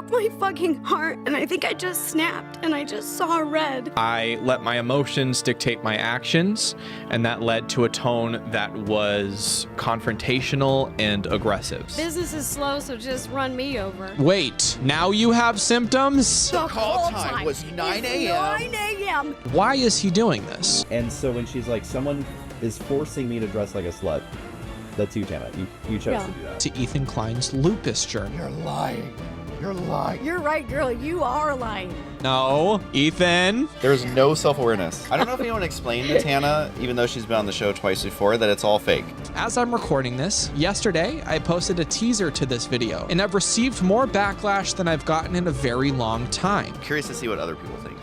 broke my fucking heart, and I think I just snapped and I just saw red. I let my emotions dictate my actions, and that led to a tone that was confrontational and aggressive. Business is slow, so just run me over. Wait, now you have symptoms? The call time was 9 a.m. 9 a.m. Why is he doing this? And so when she's like, someone is forcing me to dress like a slut, that's you, Tana. You chose to do that. To Ethan Klein's lupus journey. You're lying. You're lying. You're right, girl. You are lying. No, Ethan. There's no self-awareness. I don't know if anyone explained to Tana, even though she's been on the show twice before, that it's all fake. As I'm recording this, yesterday I posted a teaser to this video, and I've received more backlash than I've gotten in a very long time. I'm curious to see what other people think.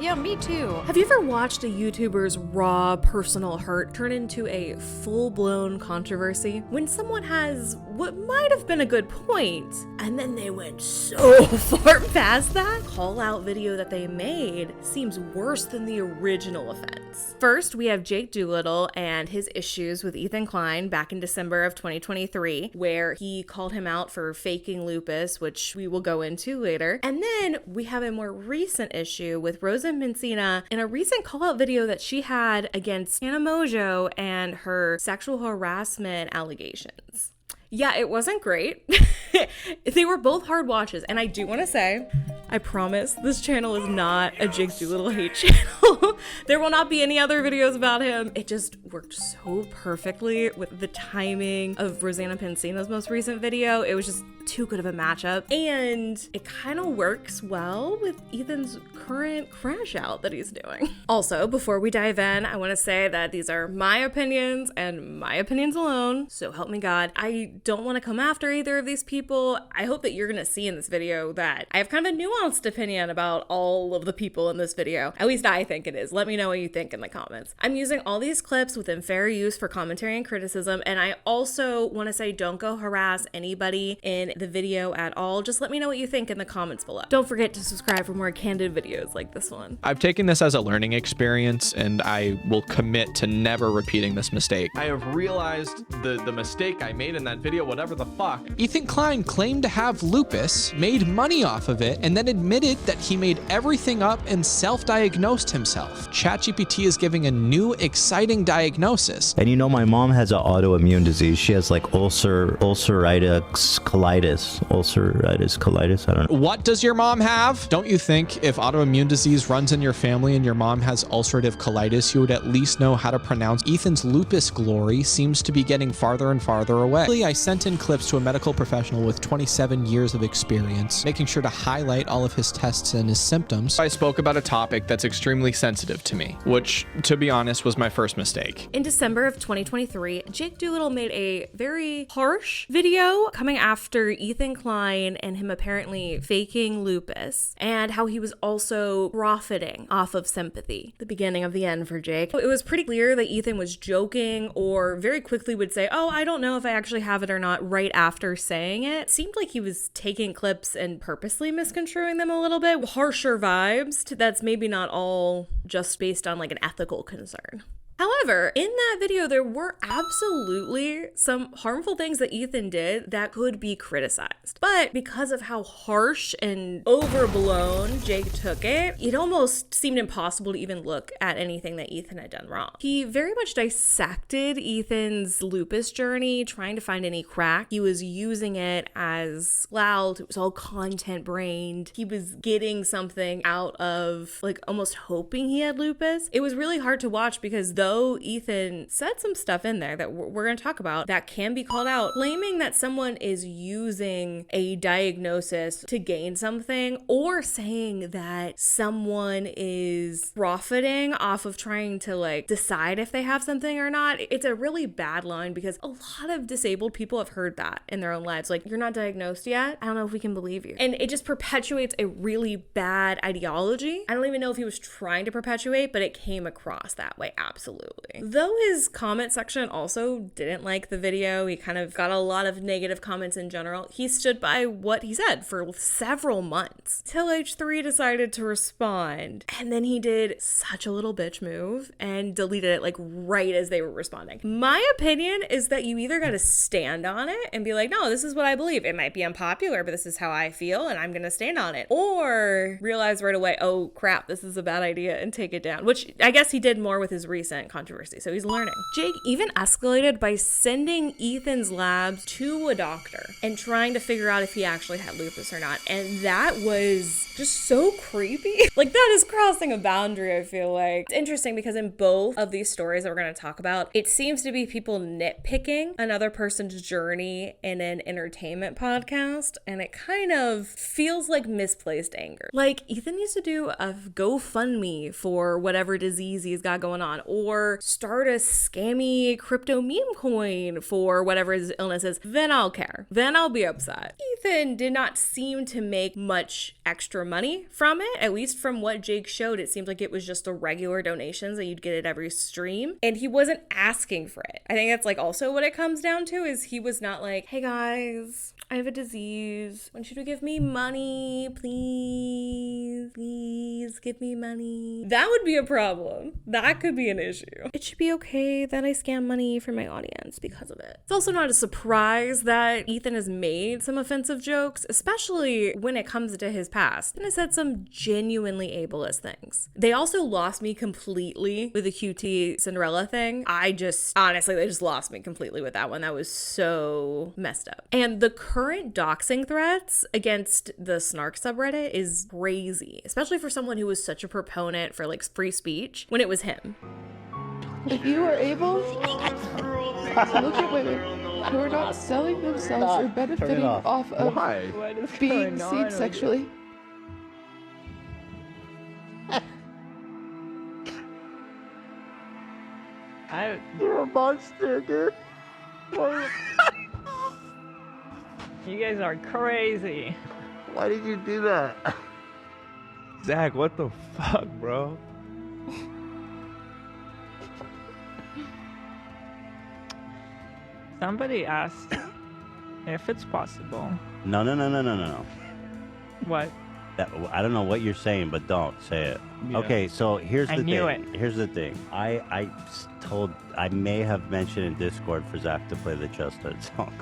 Yeah, me too. Have you ever watched a YouTuber's raw personal hurt turn into a full-blown controversy? When someone has what might have been a good point, and then they went so far past that, call-out video that they made seems worse than the original offense. First, we have Jake DooLittle and his issues with Ethan Klein back in December of 2023, where he called him out for faking lupus, which we will go into later. And then we have a more recent issue with Rosanna Pansino in a recent call-out video that she had against Tana Mongeau and her sexual harassment allegations. Yeah, it wasn't great. They were both hard watches, and I do want to say, I promise this channel is not a Jake DooLittle hate channel. There will not be any other videos about him. It just worked so perfectly with the timing of Rosanna Pansino's most recent video. It was just too good of a matchup, and it kind of works well with Ethan's current crash out that he's doing. Also, before we dive in, I want to say that these are my opinions and my opinions alone, so help me God. I don't want to come after either of these people. I hope that you're going to see in this video that I have kind of a nuanced opinion about all of the people in this video. At least I think it is. Let me know what you think in the comments. I'm using all these clips within fair use for commentary and criticism, and I also want to say don't go harass anybody in the video at all. Just let me know what you think in the comments below. Don't forget to subscribe for more candid videos like this one. I've taken this as a learning experience, and I will commit to never repeating this mistake. I have realized the mistake I made in that video, whatever the fuck. Ethan Klein claimed to have lupus, made money off of it, and then admitted that he made everything up and self-diagnosed himself. ChatGPT is giving a new, exciting diagnosis. And you know, my mom has an autoimmune disease. She has like ulcerative colitis, I don't know. What does your mom have? Don't you think if autoimmune disease runs in your family and your mom has ulcerative colitis, you would at least know how to pronounce Ethan's lupus glory seems to be getting farther and farther away. I sent in clips to a medical professional with 27 years of experience, making sure to highlight all of his tests and his symptoms. I spoke about a topic that's extremely sensitive to me, which, to be honest, was my first mistake. In December of 2023, Jake DooLittle made a very harsh video coming after Ethan Klein and him apparently faking lupus, and how he was also profiting off of sympathy. The beginning of the end for Jake. It was pretty clear that Ethan was joking, or very quickly would say, oh, I don't know if I actually have it or not, right after saying it. It seemed like he was taking clips and purposely misconstruing them a little bit. Harsher vibes. That's maybe not all just based on like an ethical concern. However, in that video, there were absolutely some harmful things that Ethan did that could be criticized. But because of how harsh and overblown Jake took it, it almost seemed impossible to even look at anything that Ethan had done wrong. He very much dissected Ethan's lupus journey, trying to find any crack. He was using it as clout. It was all content-brained. He was getting something out of, like, almost hoping he had lupus. It was really hard to watch because though Ethan said some stuff in there that we're going to talk about that can be called out, claiming that someone is using a diagnosis to gain something, or saying that someone is profiting off of trying to like decide if they have something or not. It's a really bad line because a lot of disabled people have heard that in their own lives. Like, you're not diagnosed yet? I don't know if we can believe you. And it just perpetuates a really bad ideology. I don't even know if he was trying to perpetuate, but it came across that way, absolutely. Absolutely. Though his comment section also didn't like the video, he kind of got a lot of negative comments in general, he stood by what he said for several months till H3 decided to respond. And then he did such a little bitch move and deleted it like right as they were responding. My opinion is that you either got to stand on it and be like, no, this is what I believe. It might be unpopular, but this is how I feel and I'm going to stand on it. Or realize right away, oh crap, this is a bad idea, and take it down, which I guess he did more with his recent controversy. So he's learning. Jake even escalated by sending Ethan's labs to a doctor and trying to figure out if he actually had lupus or not. And that was just so creepy. Like, that is crossing a boundary, I feel like. It's interesting because in both of these stories that we're going to talk about, it seems to be people nitpicking another person's journey in an entertainment podcast, and it kind of feels like misplaced anger. Like, Ethan needs to do a GoFundMe for whatever disease he's got going on, or start a scammy crypto meme coin for whatever his illness is. Then I'll care. Then I'll be upset. Ethan did not seem to make much extra money from it, at least from what Jake showed. It seemed like it was just the regular donations that you'd get at every stream, and he wasn't asking for it. I think that's like also what it comes down to, is he was not like, hey guys, I have a disease, I want you to give me money, please give me money. That would be a problem. That could be an issue. It should be okay that I scam money for my audience because of it. It's also not a surprise that Ethan has made some offensive jokes, especially when it comes to his past, and has said some genuinely ableist things. They also lost me completely with the QT Cinderella thing. Honestly, they just lost me completely with that one. That was so messed up. And the current doxing threats against the Snark subreddit is crazy, especially for someone who was such a proponent for like free speech when it was him. If you are able to look at women who are not selling themselves or benefiting off of being seen sexually, you're a monster, dude. You guys are crazy. Why did you do that? Zach, what the fuck, bro? Somebody asked if it's possible. No. What? I don't know what you're saying, but don't say it. Yeah. Okay, so here's the thing. knew it. Here's the thing. I may have mentioned in Discord for Zach to play the Chestnut song.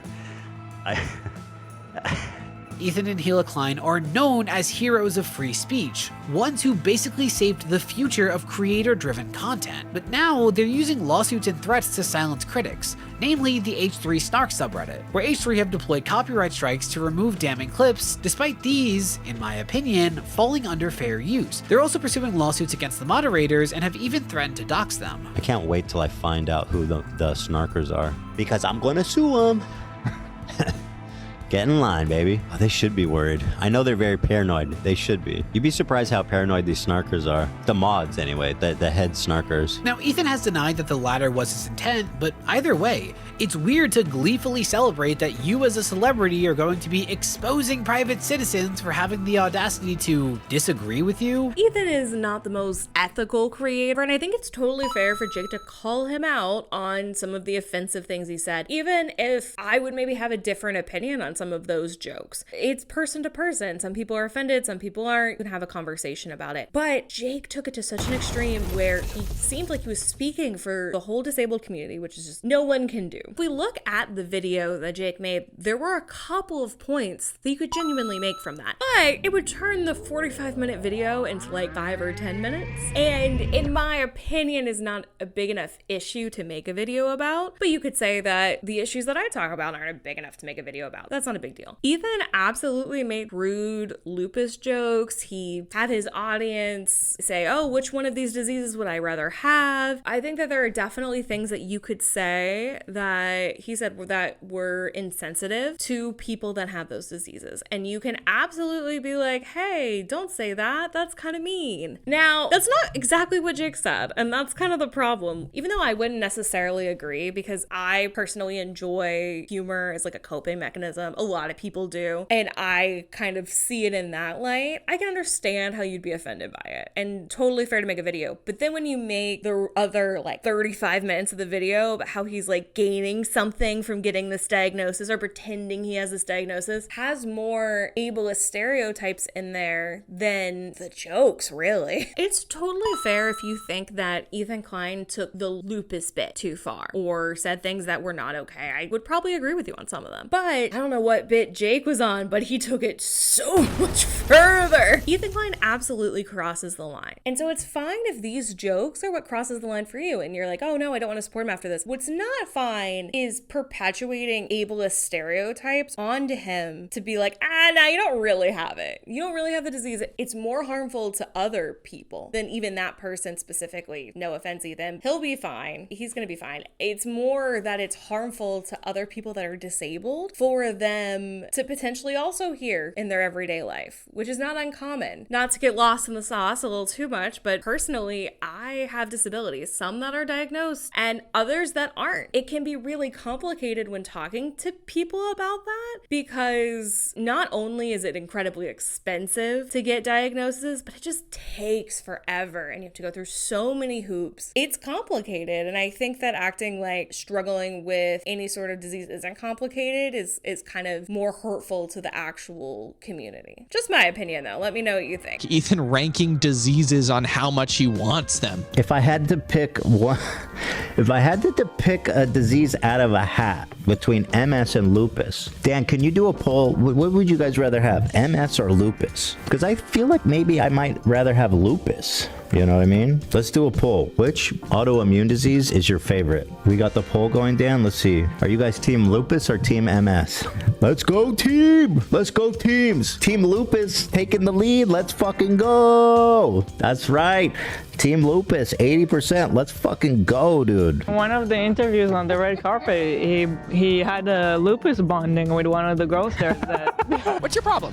Ethan and Hila Klein are known as heroes of free speech, ones who basically saved the future of creator-driven content. But now they're using lawsuits and threats to silence critics, namely the H3 Snark subreddit, where H3 have deployed copyright strikes to remove damning clips, despite these, in my opinion, falling under fair use. They're also pursuing lawsuits against the moderators and have even threatened to dox them. I can't wait till I find out who the snarkers are, because I'm gonna sue them. Get in line, baby. Oh, they should be worried. I know they're very paranoid. They should be. You'd be surprised how paranoid these snarkers are. The mods, anyway. The head snarkers. Now, Ethan has denied that the latter was his intent, but either way, it's weird to gleefully celebrate that you as a celebrity are going to be exposing private citizens for having the audacity to disagree with you. Ethan is not the most ethical creator, and I think it's totally fair for Jake to call him out on some of the offensive things he said, even if I would maybe have a different opinion on some of those jokes. It's person to person. Some people are offended, some people aren't. You can have a conversation about it. But Jake took it to such an extreme where he seemed like he was speaking for the whole disabled community, which is just no one can do. If we look at the video that Jake made, there were a couple of points that you could genuinely make from that. But it would turn the 45-minute video into like 5 or 10 minutes. And in my opinion, is not a big enough issue to make a video about. But you could say that the issues that I talk about aren't big enough to make a video about. That's not a big deal. Ethan absolutely made rude lupus jokes. He had his audience say, oh, which one of these diseases would I rather have? I think that there are definitely things that you could say that he said that were insensitive to people that have those diseases. And you can absolutely be like, hey, don't say that. That's kind of mean. Now, that's not exactly what Jake said. And that's kind of the problem. Even though I wouldn't necessarily agree, because I personally enjoy humor as like a coping mechanism. a lot of people do, and I kind of see it in that light, I can understand how you'd be offended by it, and totally fair to make a video. But then when you make the other like 35 minutes of the video about how he's like gaining something from getting this diagnosis or pretending he has this diagnosis, has more ableist stereotypes in there than the jokes, really. It's totally fair if you think that Ethan Klein took the lupus bit too far or said things that were not okay. I would probably agree with you on some of them. But I don't know what bit Jake was on, but he took it so much further. Ethan Klein absolutely crosses the line. And so it's fine if these jokes are what crosses the line for you and you're like, oh no, I don't want to support him after this. What's not fine is perpetuating ableist stereotypes onto him to be like, nah, you don't really have it. You don't really have the disease. It's more harmful to other people than even that person specifically. No offense, Ethan. He'll be fine. He's gonna be fine. It's more that it's harmful to other people that are disabled for them to potentially also hear in their everyday life, which is not uncommon. Not to get lost in the sauce a little too much, but personally, I have disabilities, some that are diagnosed and others that aren't. It can be really complicated when talking to people about that because not only is it incredibly expensive to get diagnoses, but it just takes forever and you have to go through so many hoops. It's complicated, and I think that acting like struggling with any sort of disease isn't complicated is kind of more hurtful to the actual community. Just my opinion though. Let me know what you think. Ethan ranking diseases on how much he wants them. If I had to pick one, if I had to pick a disease out of a hat between MS and lupus, Dan, can you do a poll? What would you guys rather have, MS or lupus? Because I feel like maybe I might rather have lupus. You know what I mean? Let's do a poll. Which autoimmune disease is your favorite? We got the poll going, Dan. Let's see. Are you guys team lupus or team MS? Let's go team! Let's go teams! Team lupus taking the lead. Let's fucking go! That's right. Team lupus, 80%. Let's fucking go, dude. One of the interviews on the red carpet, he had a lupus bonding with one of the girls there. What's your problem?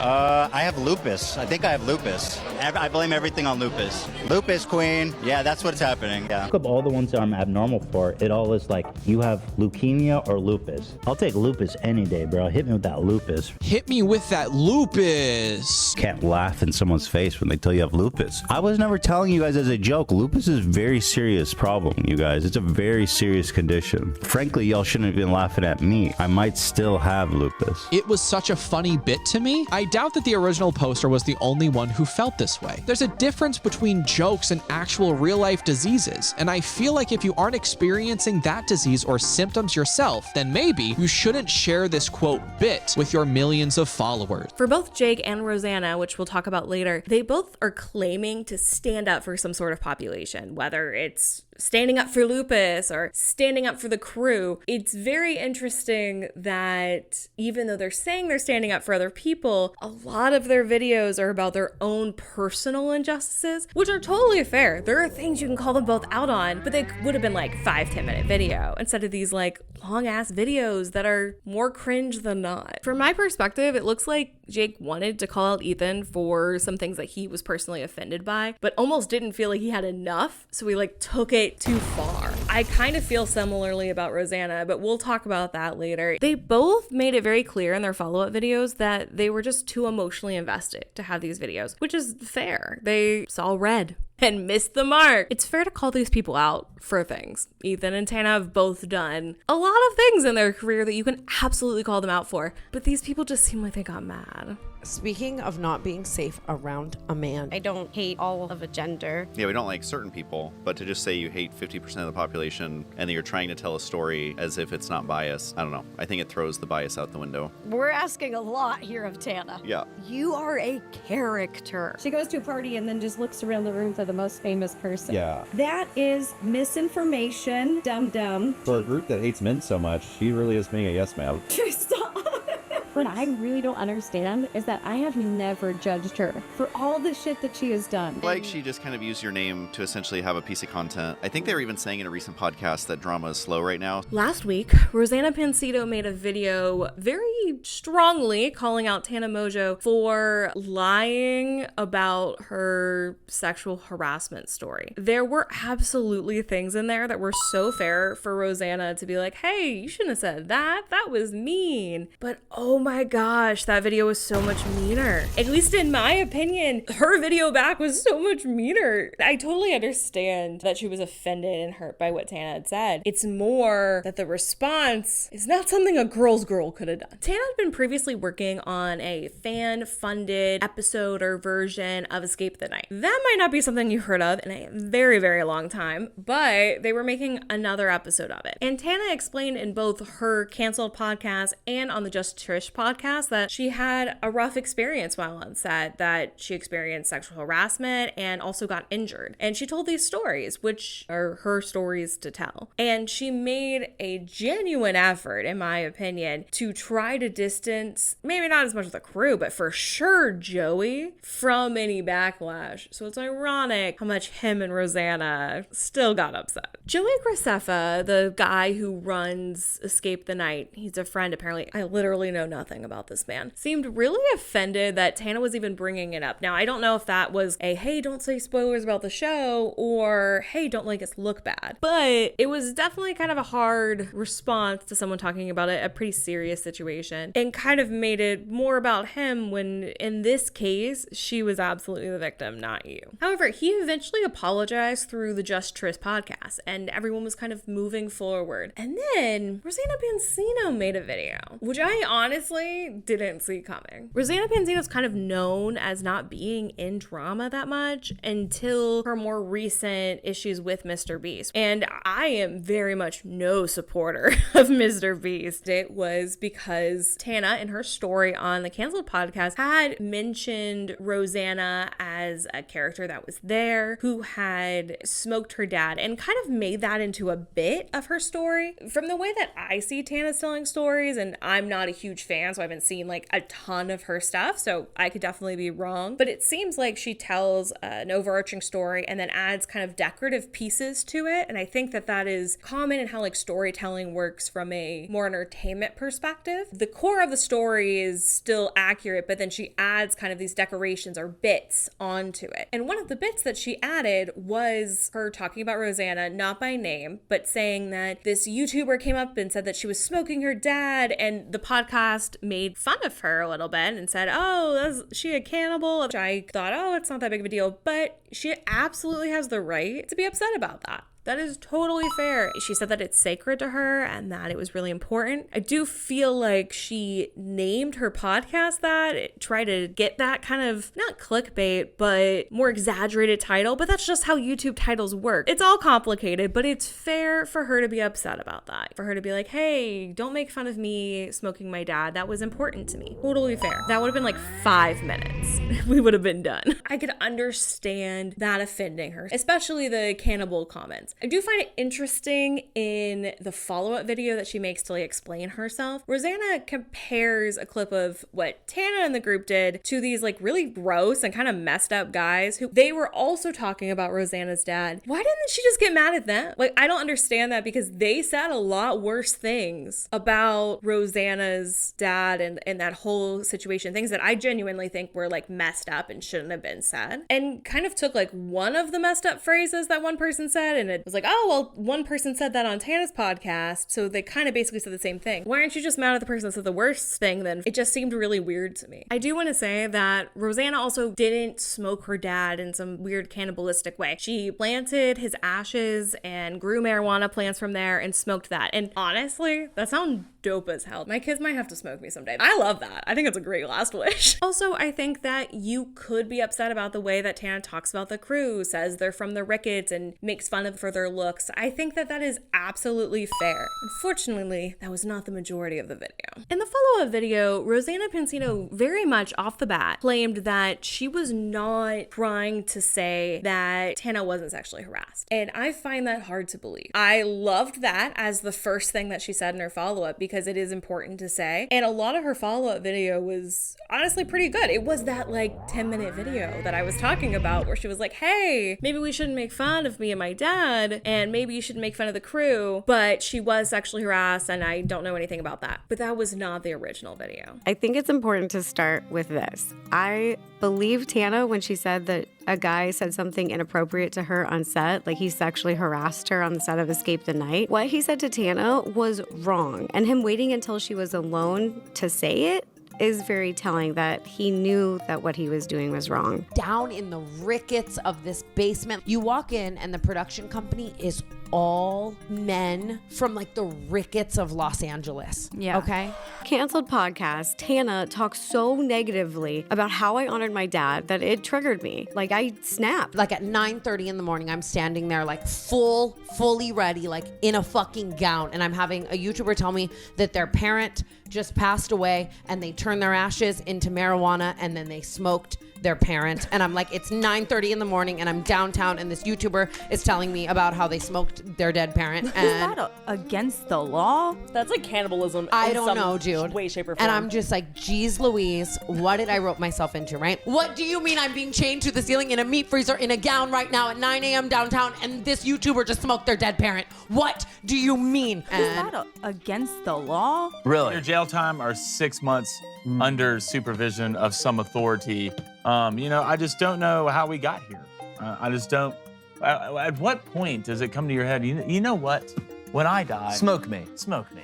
I have lupus. I think I have lupus. I blame everything on lupus. Lupus queen. Yeah, that's what's happening. Yeah. Look up all the ones that I'm abnormal for. It all is like, you have leukemia or lupus. I'll take lupus any day, bro. Hit me with that lupus. Hit me with that lupus. Can't laugh in someone's face when they tell you have lupus. I was never telling you guys as a joke. Lupus is a very serious problem, you guys. It's a very serious condition. Frankly, y'all shouldn't have been laughing at me. I might still have lupus. It was such a funny bit to me. I doubt that the original poster was the only one who felt this way. There's a difference between jokes and actual real-life diseases, and I feel like if you aren't experiencing that disease or symptoms yourself, then maybe you shouldn't share this quote bit with your millions of followers. For both Jake and Rosanna, which we'll talk about later, they both are claiming to stand up for some sort of population, whether it's standing up for lupus or standing up for the crew. It's very interesting that even though they're saying they're standing up for other people, a lot of their videos are about their own personal injustices, which are totally fair. There are things you can call them both out on, but they would have been like 5-10 minute video instead of these like long ass videos that are more cringe than not. From my perspective, it looks like Jake wanted to call out Ethan for some things that he was personally offended by, but almost didn't feel like he had enough, so he like took it too far. I kind of feel similarly about Rosanna, but we'll talk about that later. They both made it very clear in their follow-up videos that they were just too emotionally invested to have these videos, which is fair. They saw red and missed the mark. It's fair to call these people out for things. Ethan and Tana have both done a lot of things in their career that you can absolutely call them out for, but these people just seem like they got mad. Speaking of not being safe around a man, I don't hate all of a gender. Yeah, we don't like certain people, but to just say you hate 50% of the population and that you're trying to tell a story as if it's not biased, I don't know. I think it throws the bias out the window. We're asking a lot here of Tana. Yeah. You are a character. She goes to a party and then just looks around the room for the most famous person. Yeah. That is misinformation, dumb. For a group that hates men so much, she really is being a yes man. Stop. What I really don't understand is that I have never judged her for all the shit that she has done. Like she just kind of used your name to essentially have a piece of content. I think they were even saying in a recent podcast that drama is slow right now. Last week, Rosanna Pansino made a video very strongly calling out Tana Mongeau for lying about her sexual harassment story. There were absolutely things in there that were so fair for Rosanna to be like, hey, you shouldn't have said that. That was mean. But oh my gosh, that video was so much meaner. At least in my opinion, her video back was so much meaner. I totally understand that she was offended and hurt by what Tana had said. It's more that the response is not something a girl's girl could have done. Tana had been previously working on a fan-funded episode or version of Escape the Night. That might not be something you heard of in a very, very long time, but they were making another episode of it. And Tana explained in both her canceled podcast and on the Just Trish podcast that she had a rough experience while on set, that she experienced sexual harassment and also got injured. And she told these stories, which are her stories to tell. And she made a genuine effort, in my opinion, to try to distance, maybe not as much of the crew, but for sure Joey, from any backlash. So it's ironic how much him and Rosanna still got upset. Joey Graceffa, the guy who runs Escape the Night, he's a friend apparently. I literally know nothing about this man. Seemed really offended that Tana was even bringing it up. Now, I don't know if that was a, hey, don't say spoilers about the show, or hey, don't make us look bad. But it was definitely kind of a hard response to someone talking about a pretty serious situation, and kind of made it more about him when in this case, she was absolutely the victim, not you. However, he eventually apologized through the Just Trish podcast, and everyone was kind of moving forward. And then Rosanna Pansino made a video, which I honestly didn't see coming. Rosanna Pansino's kind of known as not being in drama that much until her more recent issues with Mr. Beast. And I am very much no supporter of Mr. Beast. It was because Tana, in her story on the canceled podcast, had mentioned Rosanna as a character that was there who had smoked her dad, and kind of made that into a bit of her story. From the way that I see Tana telling stories, and I'm not a huge fan, so I haven't seen like a ton of her stuff, so I could definitely be wrong, but it seems like she tells an overarching story and then adds kind of decorative pieces to it. And I think that that is common in how like storytelling works from a more entertainment perspective. The core of the story is still accurate, but then she adds kind of these decorations or bits onto it. And one of the bits that she added was her talking about Rosanna, not by name, but saying that this YouTuber came up and said that she was smoking her dad, and the podcast made fun of her a little bit and said, oh, is she a cannibal? Which I thought, oh, it's not that big of a deal, but she absolutely has the right to be upset about that. That is totally fair. She said that it's sacred to her and that it was really important. I do feel like she named her podcast that, tried to get that kind of, not clickbait, but more exaggerated title, but that's just how YouTube titles work. It's all complicated, but it's fair for her to be upset about that. For her to be like, hey, don't make fun of me smoking my dad. That was important to me. Totally fair. That would have been like 5 minutes. We would have been done. I could understand that offending her, especially the cannibal comments. I do find it interesting in the follow-up video that she makes to like explain herself. Rosanna compares a clip of what Tana and the group did to these like really gross and kind of messed up guys who they were also talking about Rosanna's dad. Why didn't she just get mad at them? Like, I don't understand that, because they said a lot worse things about Rosanna's dad and that whole situation, things that I genuinely think were like messed up and shouldn't have been said, and kind of took like one of the messed up phrases that one person said, and it was like, oh, well, one person said that on Tana's podcast, so they kind of basically said the same thing. Why aren't you just mad at the person that said the worst thing then? It just seemed really weird to me. I do want to say that Rosanna also didn't smoke her dad in some weird cannibalistic way. She planted his ashes and grew marijuana plants from there and smoked that. And honestly, that sounds dope as hell. My kids might have to smoke me someday. I love that. I think it's a great last wish. Also, I think that you could be upset about the way that Tana talks about the crew, says they're from the Ricketts and makes fun of for their looks. I think that that is absolutely fair. Unfortunately, that was not the majority of the video. In the follow-up video, Rosanna Pansino very much off the bat claimed that she was not trying to say that Tana wasn't sexually harassed. And I find that hard to believe. I loved that as the first thing that she said in her follow-up, because because it is important to say. And a lot of her follow-up video was honestly pretty good. It was that like 10-minute video that I was talking about where she was like, hey, maybe we shouldn't make fun of me and my dad, and maybe you should make fun of the crew, but she was sexually harassed and I don't know anything about that. But that was not the original video. I think it's important to start with this. I believe Tana when she said that a guy said something inappropriate to her on set, like he sexually harassed her on the set of Escape the Night. What he said to Tana was wrong, and him waiting until she was alone to say it is very telling that he knew that what he was doing was wrong. Down in the rickets of this basement, you walk in and the production company is all men from like the rickets of Los Angeles. Yeah. Okay. Canceled podcast, Tana talks so negatively about how I honored my dad that it triggered me. Like I snapped. Like at 9:30 in the morning, I'm standing there like fully ready, like in a fucking gown. And I'm having a YouTuber tell me that their parent just passed away and they turned their ashes into marijuana and then they smoked their parent. And I'm like, it's 9:30 in the morning and I'm downtown and this YouTuber is telling me about how they smoked their dead parent. And is that against the law? That's like cannibalism. I don't know, dude. Way, shape, or form. And I'm just like, geez Louise, what did I rope myself into, right? What do you mean I'm being chained to the ceiling in a meat freezer in a gown right now at 9 a.m. downtown and this YouTuber just smoked their dead parent? What do you mean? Is that against the law? Really? Your jail time are 6 months under supervision of some authority. You know, I just don't know how we got here. I just don't. At what point does it come to your head? You know what? When I die, Smoke me. Smoke me.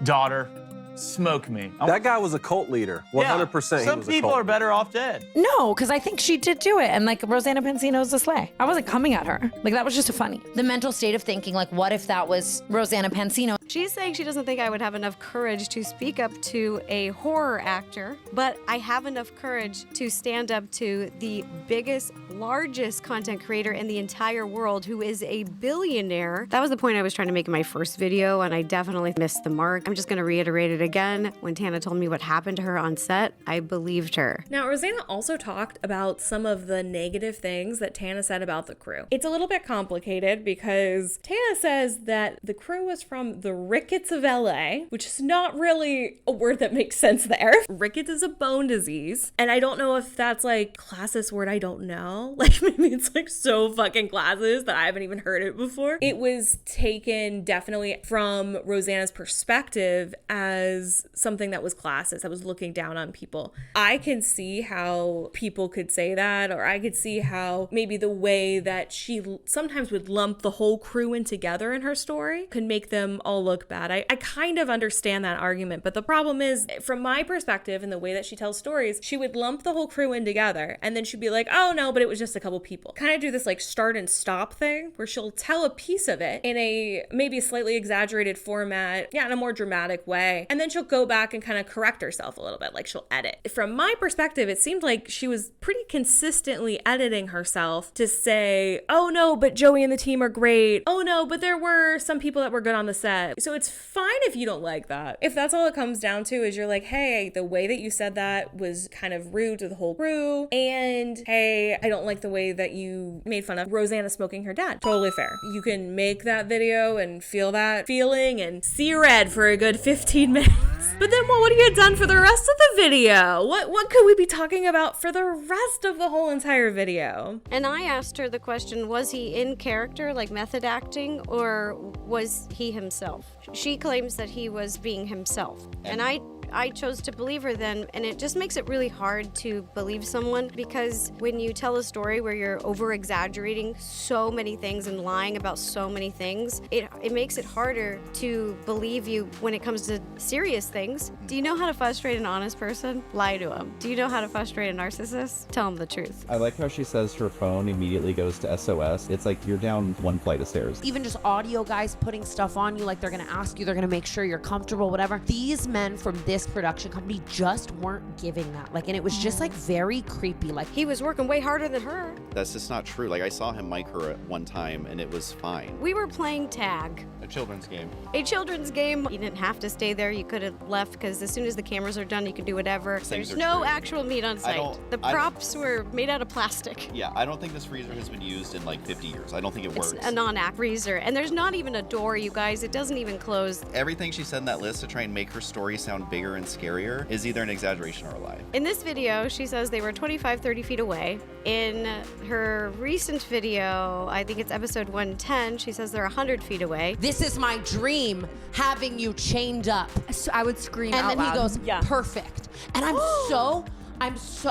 Daughter, smoke me. That guy was a cult leader. 100%. Some people are better off dead. No, because I think she did do it. And like Rosanna Pansino's a slay. I wasn't coming at her. Like that was just funny. The mental state of thinking, like, what if that was Rosanna Pansino? She's saying she doesn't think I would have enough courage to speak up to a horror actor, but I have enough courage to stand up to the biggest, largest content creator in the entire world who is a billionaire. That was the point I was trying to make in my first video, and I definitely missed the mark. I'm just going to reiterate it again. When Tana told me what happened to her on set, I believed her. Now, Rosanna also talked about some of the negative things that Tana said about the crew. It's a little bit complicated because Tana says that the crew was from the rickets of LA, which is not really a word that makes sense there. Rickets is a bone disease, and I don't know if that's like classist word. I don't know. Like maybe it's like so fucking classist that I haven't even heard it before. It was taken definitely from Rosanna's perspective as something that was classist, that was looking down on people. I can see how people could say that, or I could see how maybe the way that she sometimes would lump the whole crew in together in her story could make them all look bad. I kind of understand that argument, but the problem is, from my perspective and the way that she tells stories, she would lump the whole crew in together and then she'd be like, oh no, but it was just a couple people. Kind of do this like start and stop thing where she'll tell a piece of it in a maybe slightly exaggerated format, in a more dramatic way, and then she'll go back and kind of correct herself a little bit, like she'll edit. From my perspective, it seemed like she was pretty consistently editing herself to say, oh no, but Joey and the team are great. Oh no, but there were some people that were good on the set. So it's fine if you don't like that. If that's all it comes down to is you're like, hey, the way that you said that was kind of rude to the whole crew, and hey, I don't like the way that you made fun of Rosanna smoking her dad. Totally fair. You can make that video and feel that feeling and see red for a good 15 minutes. But then what would you have done for the rest of the video? What could we be talking about for the rest of the whole entire video? And I asked her the question, was he in character, like method acting, or was he himself? She claims that he was being himself. And I chose to believe her then, and it just makes it really hard to believe someone, because when you tell a story where you're over-exaggerating so many things and lying about so many things, it makes it harder to believe you when it comes to serious things. Do you know how to frustrate an honest person? Lie to them. Do you know how to frustrate a narcissist? Tell them the truth. I like how she says her phone immediately goes to SOS. It's like you're down one flight of stairs. Even just audio guys putting stuff on you, like they're gonna ask you, they're gonna make sure you're comfortable, whatever. These men from this this production company just weren't giving that. Like, and it was just like very creepy. Like, he was working way harder than her. That's just not true. Like, I saw him mic her at one time and it was fine. We were playing tag. A children's game. A children's game. You didn't have to stay there. You could have left because as soon as the cameras are done, you can do whatever. There's no actual meat on site. The props were made out of plastic. Yeah, I don't think this freezer has been used in like 50 years. I don't think it works. It's a non-act freezer. And there's not even a door, you guys. It doesn't even close. Everything she said in that list to try and make her story sound bigger and scarier is either an exaggeration or a lie. In this video, she says they were 25, 30 feet away. In her recent video, I think it's episode 110, she says they're 100 feet away. This is my dream, having you chained up. So I would scream and out then loud. he goes, perfect. And I'm so,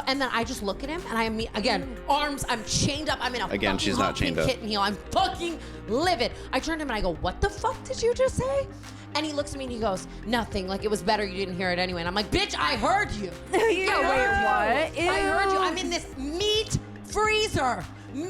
and then I just look at him and I mean, again, arms, I'm chained up. I'm in a Again, she's not chained up. kitten heel. I'm fucking livid. I turned to him and I go, what the fuck did you just say? And he looks at me and he goes, nothing. Like, it was better you didn't hear it anyway. And I'm like, bitch, I heard you. Wait, what? I heard you. I'm in this meat freezer. And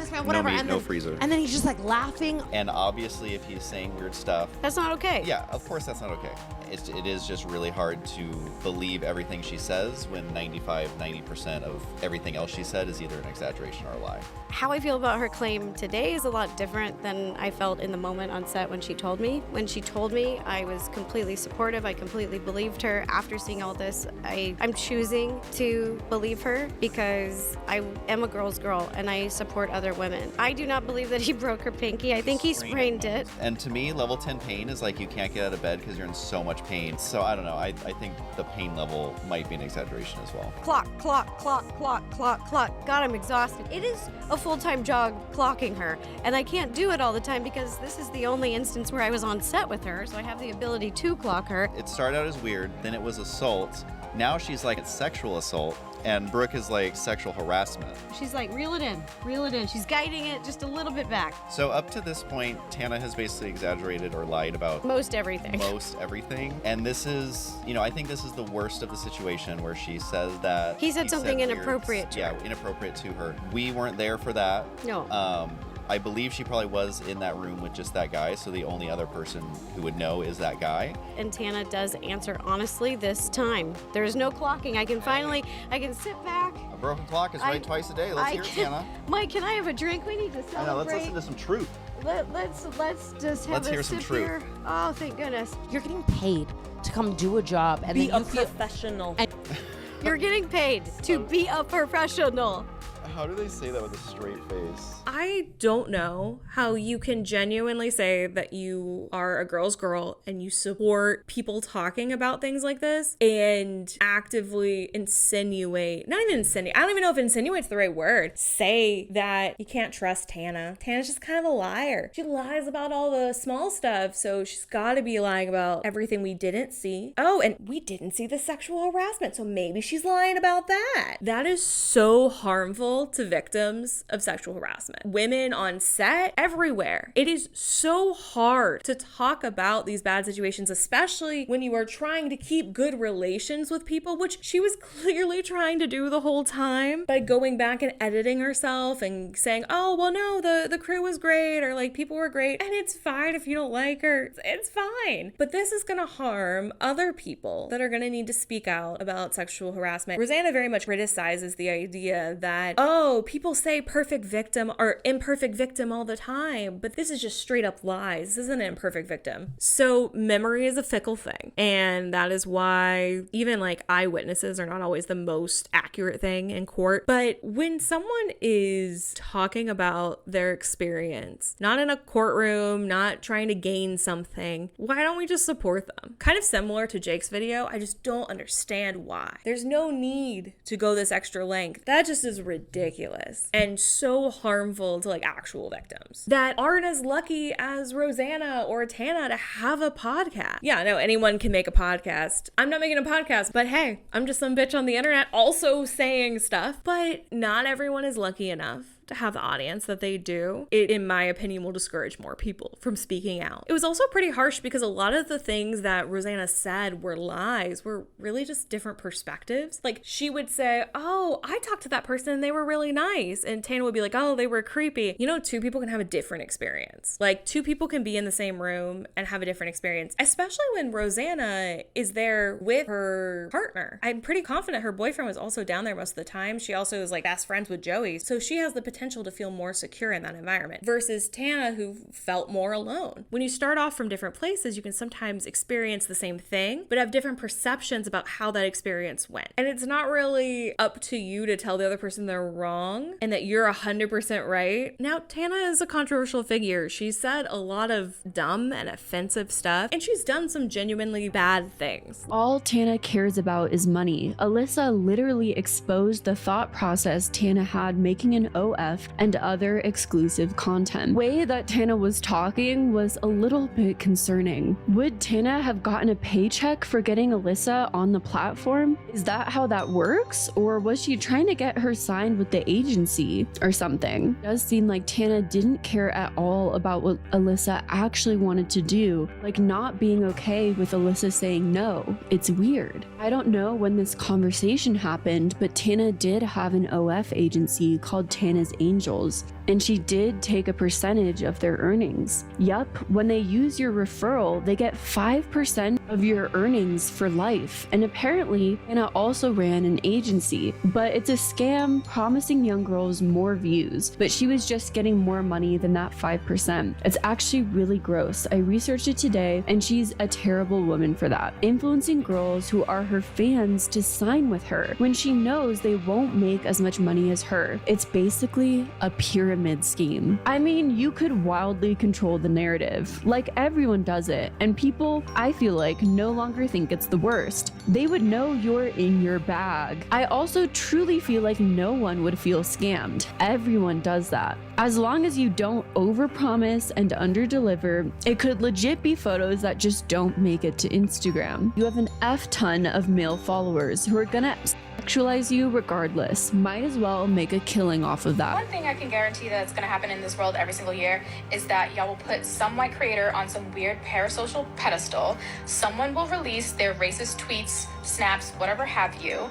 this man, whatever. No meat, and no then, freezer. And then he's just like laughing. And obviously, if he's saying weird stuff, that's not okay. Yeah, of course that's not okay. It is just really hard to believe everything she says when 90% of everything else she said is either an exaggeration or a lie. How I feel about her claim today is a lot different than I felt in the moment on set when she told me. When she told me, I was completely supportive. I completely believed her. After seeing all this, I'm choosing to believe her because I am a girl's girl and I support other women. I do not believe that he broke her pinky. I think he sprained it. And to me, level 10 pain is like you can't get out of bed because you're in so much pain. So I don't know. I think the pain level might be an exaggeration as well. Clock. God, I'm exhausted. It is a full-time job clocking her, and I can't do it all the time because this is the only instance where I was on set with her, so I have the ability to clock her. It started out as weird, then it was assault. Now she's like it's sexual assault, and Brooke is like sexual harassment. She's like, reel it in. She's guiding it just a little bit back. So up to this point, Tana has basically exaggerated or lied about most everything. And this is, I think this is the worst of the situation where she says that he said something inappropriate to her. Yeah, inappropriate to her. We weren't there for that. No. I believe she probably was in that room with just that guy, so the only other person who would know is that guy. And Tana does answer honestly this time. There is no clocking. I can sit back. A broken clock is right twice a day. Let's hear it, Tana. Mike, can I have a drink? We need to celebrate. I know, let's listen to some truth. Let's just have Let's hear a some sip truth. here. Oh, thank goodness. You're getting paid to come do a job and be then a professional. You're getting paid to be a professional. How do they say that with a straight face? I don't know how you can genuinely say that you are a girl's girl and you support people talking about things like this and actively insinuate, not even insinuate, I don't even know if insinuate's the right word, say that you can't trust Tana. Tana's just kind of a liar. She lies about all the small stuff, so she's got to be lying about everything we didn't see. Oh, and we didn't see the sexual harassment, so maybe she's lying about that. That is so harmful to victims of sexual harassment. Women on set, everywhere. It is so hard to talk about these bad situations, especially when you are trying to keep good relations with people, which she was clearly trying to do the whole time by going back and editing herself and saying, oh, well, no, the crew was great, or like people were great, and it's fine if you don't like her. It's fine. But this is gonna harm other people that are gonna need to speak out about sexual harassment. Rosanna very much criticizes the idea that, oh, people say perfect victim or imperfect victim all the time, but this is just straight up lies. This isn't an imperfect victim. So memory is a fickle thing, and that is why even like eyewitnesses are not always the most accurate thing in court. But when someone is talking about their experience, not in a courtroom, not trying to gain something, why don't we just support them? Kind of similar to Jake's video, I just don't understand why. There's no need to go this extra length. That just is ridiculous and so harmful to like actual victims that aren't as lucky as Rosanna or Tana to have a podcast. Yeah, no, anyone can make a podcast. I'm not making a podcast, but hey, I'm just some bitch on the internet also saying stuff. But not everyone is lucky enough to have the audience that they do, it, in my opinion, will discourage more people from speaking out. It was also pretty harsh because a lot of the things that Rosanna said were lies, were really just different perspectives. Like, she would say, oh, I talked to that person and they were really nice. And Tana would be like, oh, they were creepy. You know, two people can have a different experience. Like, two people can be in the same room and have a different experience, especially when Rosanna is there with her partner. I'm pretty confident her boyfriend was also down there most of the time. She also is like best friends with Joey. So she has the potential to feel more secure in that environment versus Tana, who felt more alone. When you start off from different places, you can sometimes experience the same thing, but have different perceptions about how that experience went. And it's not really up to you to tell the other person they're wrong and that you're 100% right. Now, Tana is a controversial figure. She said a lot of dumb and offensive stuff, and she's done some genuinely bad things. All Tana cares about is money. Alyssa literally exposed the thought process Tana had making an OF and other exclusive content. The way that Tana was talking was a little bit concerning. Would Tana have gotten a paycheck for getting Alyssa on the platform? Is that how that works? Or was she trying to get her signed with the agency or something? It does seem like Tana didn't care at all about what Alyssa actually wanted to do, like not being okay with Alyssa saying no. It's weird. I don't know when this conversation happened, but Tana did have an OF agency called Tana's Angels, and she did take a percentage of their earnings. Yup, when they use your referral, they get 5% of your earnings for life. And apparently, Tana also ran an agency, but it's a scam promising young girls more views, but she was just getting more money than that 5%. It's actually really gross. I researched it today, and she's a terrible woman for that, influencing girls who are her fans to sign with her when she knows they won't make as much money as her. It's basically a pyramid scheme. I mean, you could wildly control the narrative, like everyone does it, and people, I feel like, no longer think it's the worst. They would know you're in your bag. I also truly feel like no one would feel scammed. Everyone does that. As long as you don't overpromise and underdeliver, it could legit be photos that just don't make it to Instagram. You have an F ton of male followers who are gonna sexualize you regardless. Might as well make a killing off of that. One thing I can guarantee that's gonna happen in this world every single year is that y'all will put some white creator on some weird parasocial pedestal. Someone will release their racist tweets, snaps, whatever have you.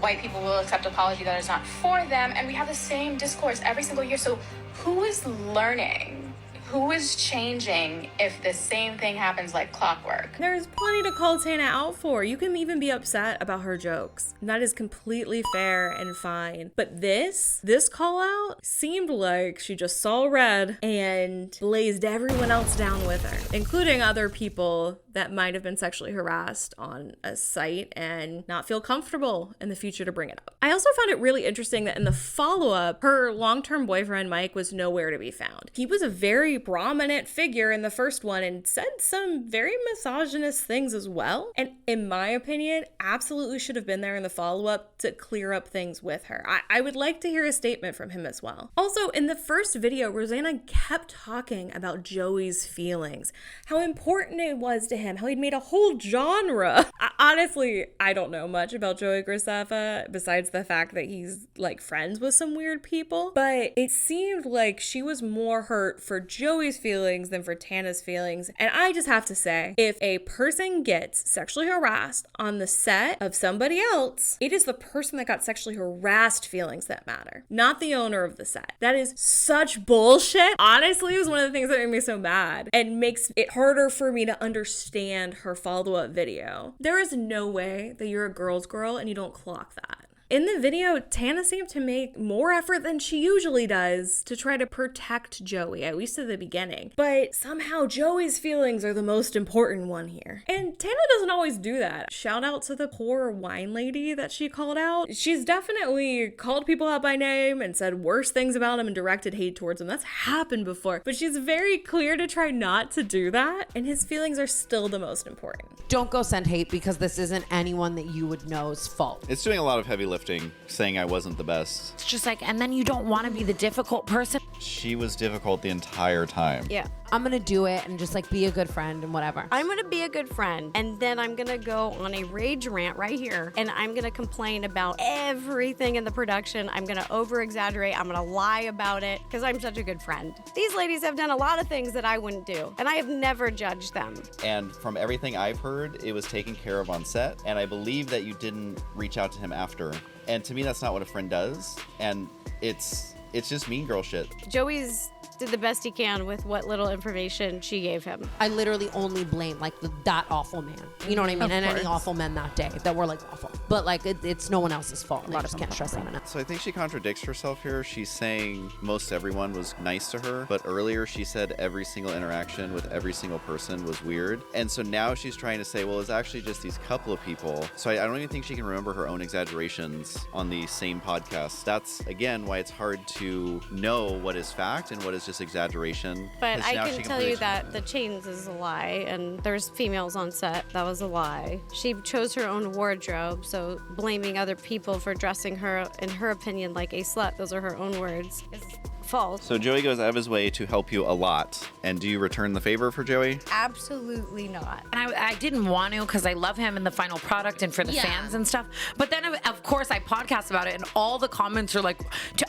White people will accept apology that is not for them, and we have the same discourse every single year. So who is learning? Who is changing if the same thing happens like clockwork? There's plenty to call Tana out for. You can even be upset about her jokes. That is completely fair and fine. But this call out seemed like she just saw red and blazed everyone else down with her, including other people that might have been sexually harassed on a site and not feel comfortable in the future to bring it up. I also found it really interesting that in the follow-up, her long-term boyfriend Mike was nowhere to be found. He was a very prominent figure in the first one and said some very misogynist things as well. And in my opinion, absolutely should have been there in the follow-up to clear up things with her. I would like to hear a statement from him as well. Also, in the first video, Rosanna kept talking about Joey's feelings, how important it was to him, how he'd made a whole genre. Honestly, I don't know much about Joey Graceffa besides the fact that he's like friends with some weird people, but it seemed like she was more hurt for Joey's feelings than for Tana's feelings. And I just have to say, if a person gets sexually harassed on the set of somebody else, it is the person that got sexually harassed feelings that matter, not the owner of the set. That is such bullshit. Honestly, it was one of the things that made me so mad and makes it harder for me to understand her follow-up video. There is no way that you're a girl's girl and you don't clock that. In the video, Tana seemed to make more effort than she usually does to try to protect Joey, at least at the beginning. But somehow Joey's feelings are the most important one here. And Tana doesn't always do that. Shout out to the poor wine lady that she called out. She's definitely called people out by name and said worse things about him and directed hate towards him. That's happened before. But she's very clear to try not to do that. And his feelings are still the most important. Don't go send hate because this isn't anyone that you would know's fault. It's doing a lot of heavy lifting, saying I wasn't the best. It's just like, and then you don't want to be the difficult person. She was difficult the entire time. Yeah. I'm gonna do it and just like be a good friend and whatever. I'm gonna be a good friend, and then I'm gonna go on a rage rant right here, and I'm gonna complain about everything in the production. I'm gonna over-exaggerate. I'm gonna lie about it because I'm such a good friend. These ladies have done a lot of things that I wouldn't do, and I have never judged them. And from everything I've heard, it was taken care of on set, and I believe that you didn't reach out to him after. And to me, that's not what a friend does, and it's just mean girl shit. Joey's did the best he can with what little information she gave him. I literally only blame like that awful man. You know what I mean? Of And any course. awful men that day that were like awful. But like it's no one else's fault. I just can't stress that enough. So I think she contradicts herself here. She's saying most everyone was nice to her, but earlier she said every single interaction with every single person was weird. And so now she's trying to say, well, it's actually just these couple of people. So I don't even think she can remember her own exaggerations on the same podcast. That's, again, why it's hard to know what is fact and what is just exaggeration. But 'Cause I now can she tell you plays- that the chains is a lie, and there's females on set. That was a lie. She chose her own wardrobe, so blaming other people for dressing her, in her opinion, like a slut, those are her own words, is false. So Joey goes out of his way to help you a lot. And do you return the favor for Joey? Absolutely not. And I didn't want to because I love him in the final product and for the fans and stuff. But then, of course, I podcast about it and all the comments are like,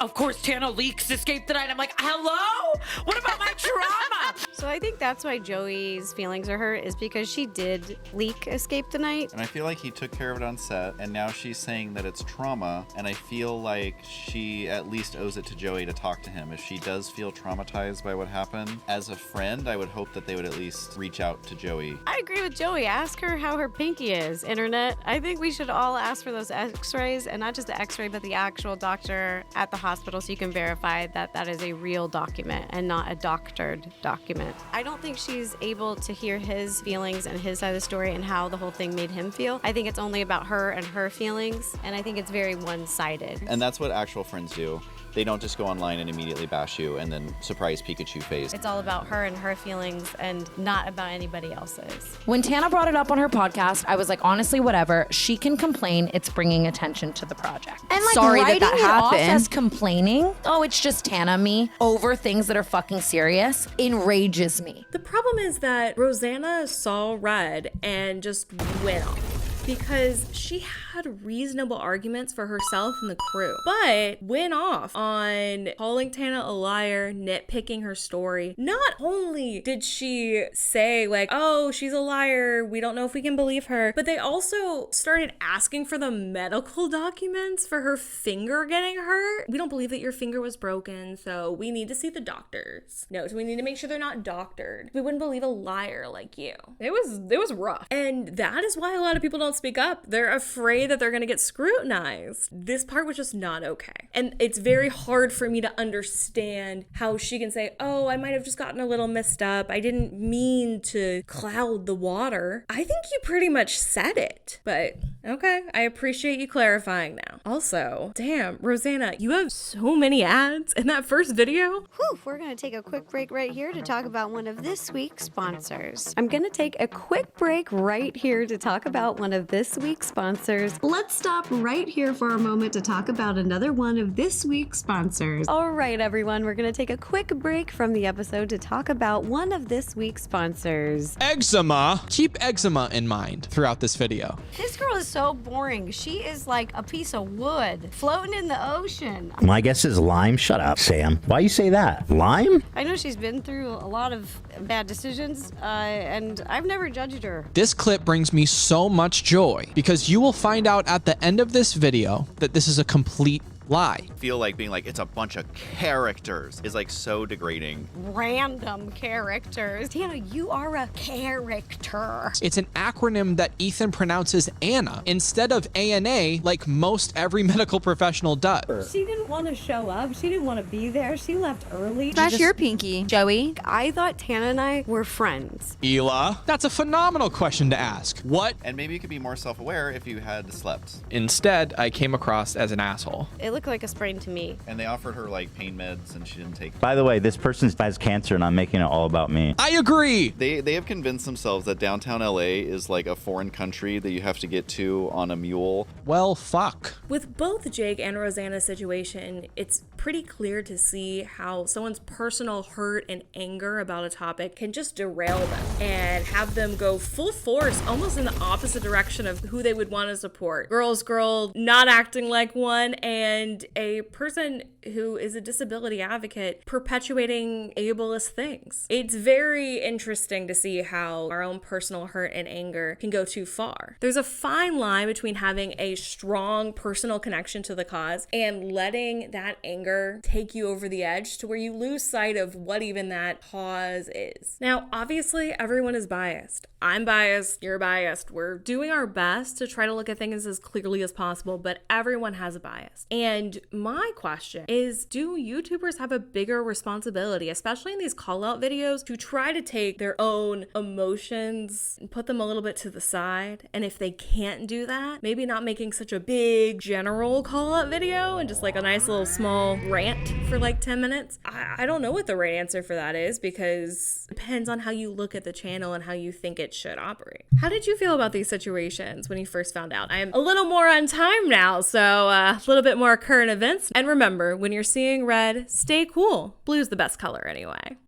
of course, Tana leaks Escape Tonight. I'm like, hello? What about my trauma? So I think that's why Joey's feelings are hurt, is because she did leak Escape Tonight. And I feel like he took care of it on set, and now she's saying that it's trauma, and I feel like she at least owes it to Joey to talk to him. If she does feel traumatized by what happened, as a friend, I would hope that they would at least reach out to Joey. I agree with Joey. Ask her how her pinky is, internet. I think we should all ask for those x-rays, and not just the x-ray, but the actual doctor at the hospital, so you can verify that that is a real document and not a doctored document. I don't think she's able to hear his feelings and his side of the story and how the whole thing made him feel. I think it's only about her and her feelings, and I think it's very one-sided. And that's what actual friends do. They don't just go online and immediately bash you and then surprise Pikachu face. It's all about her and her feelings and not about anybody else's. When Tana brought it up on her podcast, I was like, honestly, whatever. She can complain. It's bringing attention to the project. And like Sorry that writing that it off happened. as complaining, oh, it's just Tana me, over things that are fucking serious, enrages me. The problem is that Rosanna saw red and just went off because she had reasonable arguments for herself and the crew, but went off on calling Tana a liar, nitpicking her story. Not only did she say like, oh, she's a liar, we don't know if we can believe her, but they also started asking for the medical documents for her finger getting hurt. We don't believe that your finger was broken, so we need to see the doctors. No, so we need to make sure they're not doctored. We wouldn't believe a liar like you. It was rough. And that is why a lot of people don't speak up. They're afraid that they're going to get scrutinized. This part was just not okay. And it's very hard for me to understand how she can say, oh, I might have just gotten a little messed up. I didn't mean to cloud the water. I think you pretty much said it. But okay, I appreciate you clarifying now. Also, damn, Rosanna, you have so many ads in that first video. Whew, we're going to take a quick break right here to talk about one of this week's sponsors. I'm going to take a quick break right here to talk about one of this week's sponsors. Let's stop right here for a moment to talk about another one of this week's sponsors. All right, everyone, we're going to take a quick break from the episode to talk about one of this week's sponsors. Eczema. Keep eczema in mind throughout this video. This girl is so boring. She is like a piece of wood floating in the ocean. My guess is lime. Shut up, Sam. Why you say that? Lime? I know she's been through a lot of bad decisions, and I've never judged her. This clip brings me so much joy because you will find out at the end of this video that this is a complete lie. I feel like being like, it's a bunch of characters is like so degrading. Random characters. Tana, you are a character. It's an acronym that Ethan pronounces Anna instead of ANA like most every medical professional does. She didn't want to show up. She didn't want to be there. She left early. Smash your pinky, Joey. I thought Tana and I were friends. Ela, that's a phenomenal question to ask. What? And maybe you could be more self-aware if you had slept. Instead, I came across as an asshole. It looked like a sprain to me. And they offered her like pain meds and she didn't take them. By the way, this person has cancer and I'm making it all about me. I agree. They have convinced themselves that downtown LA is like a foreign country that you have to get to on a mule. Well, fuck. With both Jake and Rosanna's situation, it's pretty clear to see how someone's personal hurt and anger about a topic can just derail them and have them go full force, almost in the opposite direction of who they would want to support. Girls girl, not acting like one, and a person who is a disability advocate perpetuating ableist things. It's very interesting to see how our own personal hurt and anger can go too far. There's a fine line between having a strong personal connection to the cause and letting that anger take you over the edge to where you lose sight of what even that cause is. Now, obviously, everyone is biased. I'm biased, you're biased. We're doing our best to try to look at things as clearly as possible, but everyone has a bias. And my question is, do YouTubers have a bigger responsibility, especially in these call-out videos, to try to take their own emotions and put them a little bit to the side? And if they can't do that, maybe not making such a big general call-out video and just like a nice little small rant for like 10 minutes. I don't know what the right answer for that is, because it depends on how you look at the channel and how you think it should operate. How did you feel about these situations when you first found out? I am a little more on time now, so a little bit more current events. And remember, when you're seeing red, stay cool. Blue's the best color anyway.